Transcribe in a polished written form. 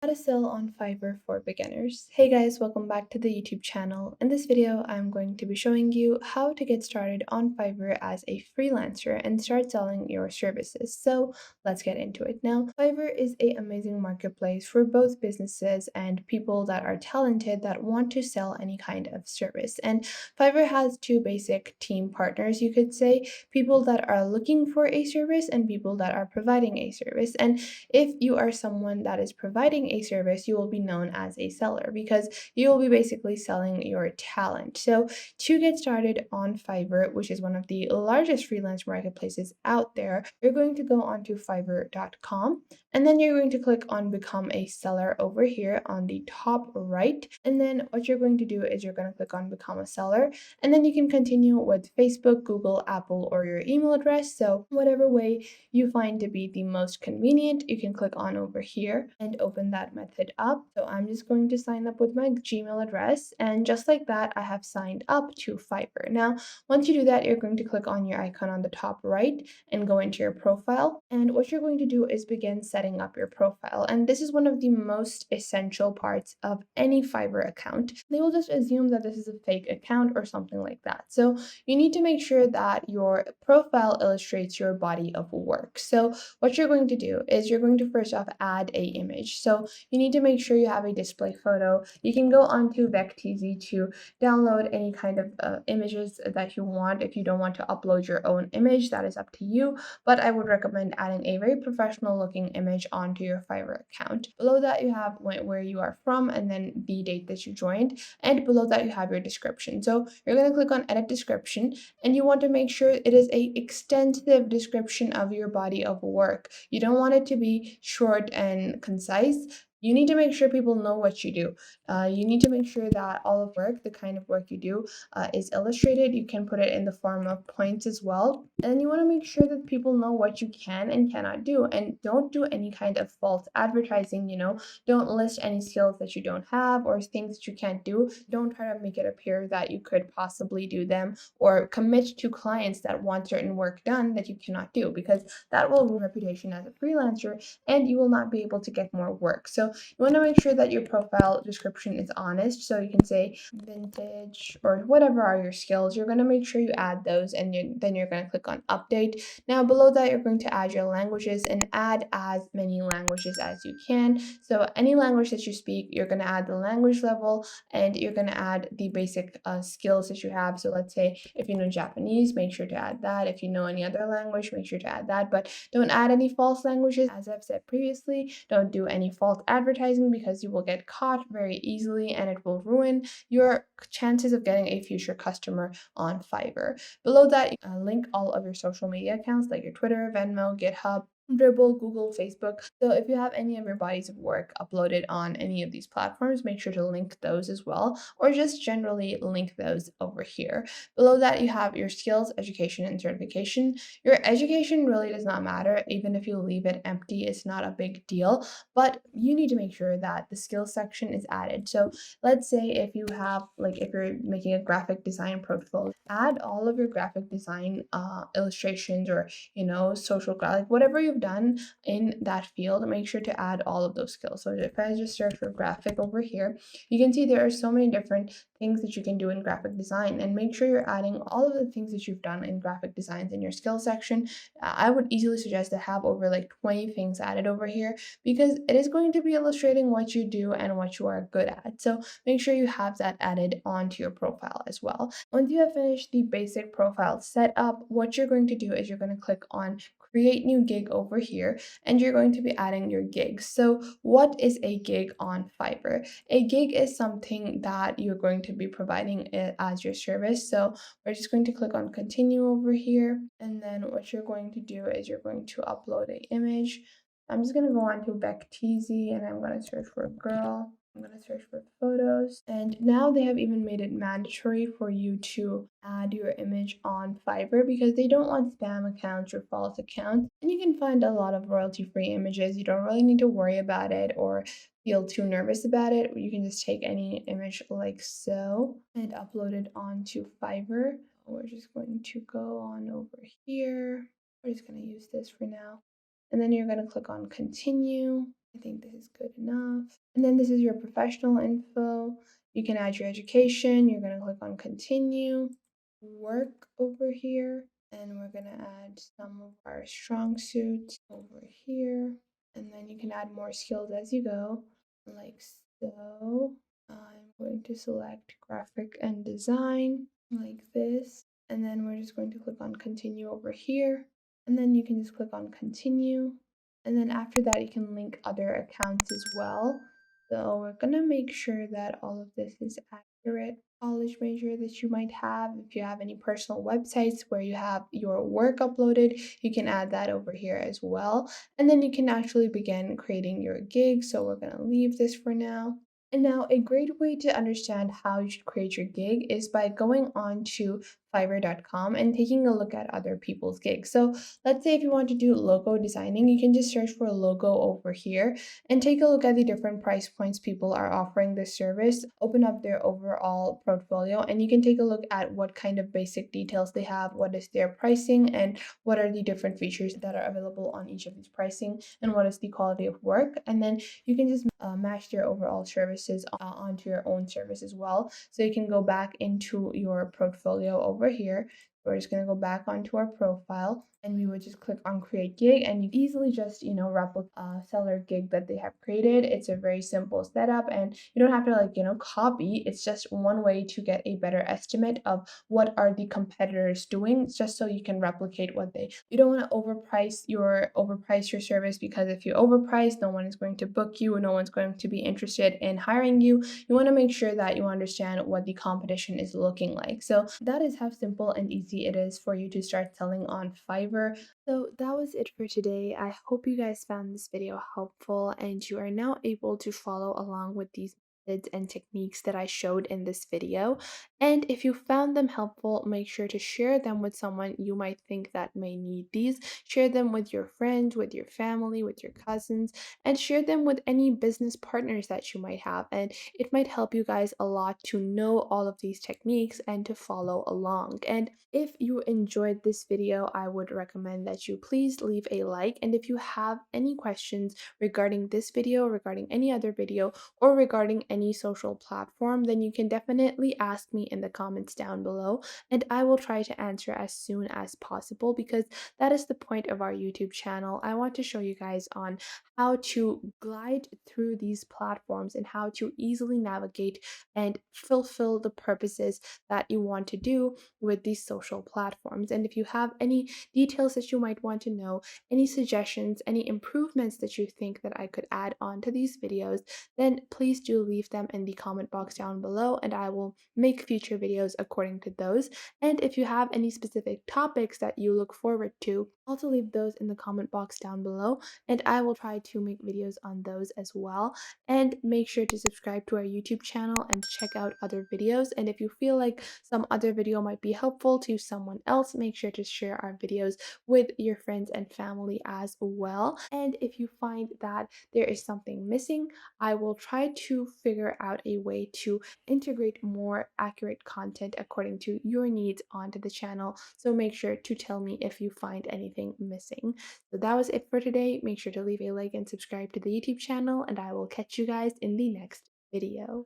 to sell on Fiverr for beginners. Hey guys, welcome back to the YouTube channel. In this video, I'm going to be showing you how to get started on Fiverr as a freelancer and start selling your services. So let's get into it. Now, Fiverr is an amazing marketplace for both businesses and people that are talented that want to sell any kind of service. And Fiverr has two basic team partners, you could say, people that are looking for a service and people that are providing a service. And if you are someone that is providing a service, you will be known as a seller because you will be basically selling your talent. So, to get started on Fiverr, which is one of the largest freelance marketplaces out there, you're going to go onto fiverr.com and then you're going to click on Become a Seller over here on the top right. And then what you're going to do is you're going to click on Become a Seller, and then you can continue with Facebook, Google, Apple, or your email address. So, whatever way you find to be the most convenient, you can click on over here and open that method up. So I'm just going to sign up with my Gmail address, and just like that, I have signed up to Fiverr. Now, once you do that, you're going to click on your icon on the top right and go into your profile. And what you're going to do is begin setting up your profile. And this is one of the most essential parts of any Fiverr account. They will just assume that this is a fake account or something like that. So you need to make sure that your profile illustrates your body of work. So what you're going to do is you're going to first off add a image. So you need to make sure you have a display photo. You can go onto Vecteezy to download any kind of images that you want. If you don't want to upload your own image, that is up to you. But I would recommend adding a very professional looking image onto your Fiverr account. Below that, you have where you are from and then the date that you joined. And below that, you have your description. So you're going to click on edit description, and you want to make sure it is a extensive description of your body of work. You don't want it to be short and concise. You need to make sure people know what you do. You need to make sure that all of work, the kind of work you do, is illustrated. You can put it in the form of points as well. And you want to make sure that people know what you can and cannot do. And don't do any kind of false advertising, don't list any skills that you don't have or things that you can't do. Don't try to make it appear that you could possibly do them or commit to clients that want certain work done that you cannot do, because that will ruin your reputation as a freelancer and you will not be able to get more work. So you want to make sure that your profile description is honest. So you can say vintage or whatever are your skills. You're going to make sure you add those, and then you're going to click on update. Now below that, you're going to add your languages and add as many languages as you can. So any language that you speak, you're going to add the language level, and you're going to add the basic skills that you have. So let's say if you know Japanese, make sure to add that. If you know any other language, make sure to add that. But don't add any false languages. As I've said previously, don't do any false advertising because you will get caught very easily and it will ruin your chances of getting a future customer on Fiverr. Below that, link all of your social media accounts like your Twitter, Venmo, GitHub, Dribble, Google, Facebook. So if you have any of your bodies of work uploaded on any of these platforms, make sure to link those as well, or just generally link those over here. Below that, you have your skills, education, and certification. Your education really does not matter. Even if you leave it empty, it's not a big deal, but you need to make sure that the skills section is added. So let's say if you have, like, if you're making a graphic design portfolio, add all of your graphic design illustrations or social like whatever you've done in that field, make sure to add all of those skills. So if I just search for graphic over here, you can see there are so many different things that you can do in graphic design, and make sure you're adding all of the things that you've done in graphic designs in your skill section. I would easily suggest to have over like 20 things added over here, because it is going to be illustrating what you do and what you are good at. So make sure you have that added onto your profile as well. Once you have finished the basic profile setup, what you're going to do is you're going to click on create new gig over here, and you're going to be adding your gigs. So what is a gig on Fiverr? A gig is something that you're going to be providing it as your service. So we're just going to click on continue over here, and then what you're going to do is you're going to upload an image. I'm just going to go on to Vecteezy and I'm going to search for a girl. I'm going to search for photos. And now they have even made it mandatory for you to add your image on Fiverr because they don't want spam accounts or false accounts. And you can find a lot of royalty-free images. You don't really need to worry about it or feel too nervous about it. You can just take any image like so and upload it onto Fiverr. We're just going to go on over here. We're just going to use this for now. And then you're going to click on continue. I think this is good enough. And then this is your professional info. You can add your education. You're going to click on continue, work over here, and we're going to add some of our strong suits over here. And then you can add more skills as you go, like so. I'm going to select graphic and design like this. And then we're just going to click on continue over here. And then you can just click on continue. And then after that, you can link other accounts as well. So we're gonna make sure that all of this is accurate. College major that you might have, if you have any personal websites where you have your work uploaded, you can add that over here as well. And then you can actually begin creating your gig. So we're gonna leave this for now. And now a great way to understand how you should create your gig is by going on to Fiverr.com and taking a look at other people's gigs. So let's say if you want to do logo designing, you can just search for a logo over here and take a look at the different price points people are offering this service. Open up their overall portfolio and you can take a look at what kind of basic details they have, what is their pricing, and what are the different features that are available on each of these pricing, and what is the quality of work. And then you can just match their overall services onto your own service as well. So you can go back into your portfolio over here. We're just going to go back onto our profile and we would just click on create gig and you easily just, replicate a seller gig that they have created. It's a very simple setup and you don't have to copy. It's just one way to get a better estimate of what are the competitors doing, just so you can replicate what they. You don't want to overprice your service, because if you overprice, no one is going to book you, no one's going to be interested in hiring you. You want to make sure that you understand what the competition is looking like. So that is how simple and easy it is for you to start selling on Fiverr. So that was it for today. I hope you guys found this video helpful and you are now able to follow along with these methods and techniques that I showed in this video. And if you found them helpful, make sure to share them with someone you might think that may need these. Share them with your friends, with your family, with your cousins, and share them with any business partners that you might have. And it might help you guys a lot to know all of these techniques and to follow along. And if you enjoyed this video, I would recommend that you please leave a like. And if you have any questions regarding this video, regarding any other video, or regarding any social platform, then you can definitely ask me in the comments down below, and I will try to answer as soon as possible, because that is the point of our YouTube channel. I want to show you guys on how to glide through these platforms and how to easily navigate and fulfill the purposes that you want to do with these social platforms. And if you have any details that you might want to know, any suggestions, any improvements that you think that I could add on to these videos, then please do leave them in the comment box down below and I will make future videos according to those. And if you have any specific topics that you look forward to, also leave those in the comment box down below and I will try to make videos on those as well. And make sure to subscribe to our YouTube channel and check out other videos. And if you feel like some other video might be helpful to someone else, make sure to share our videos with your friends and family as well. And if you find that there is something missing, I will try to figure out a way to integrate more accurate content according to your needs onto the channel. So make sure to tell me if you find anything missing. So that was it for today. Make sure to leave a like and subscribe to the YouTube channel, and I will catch you guys in the next video.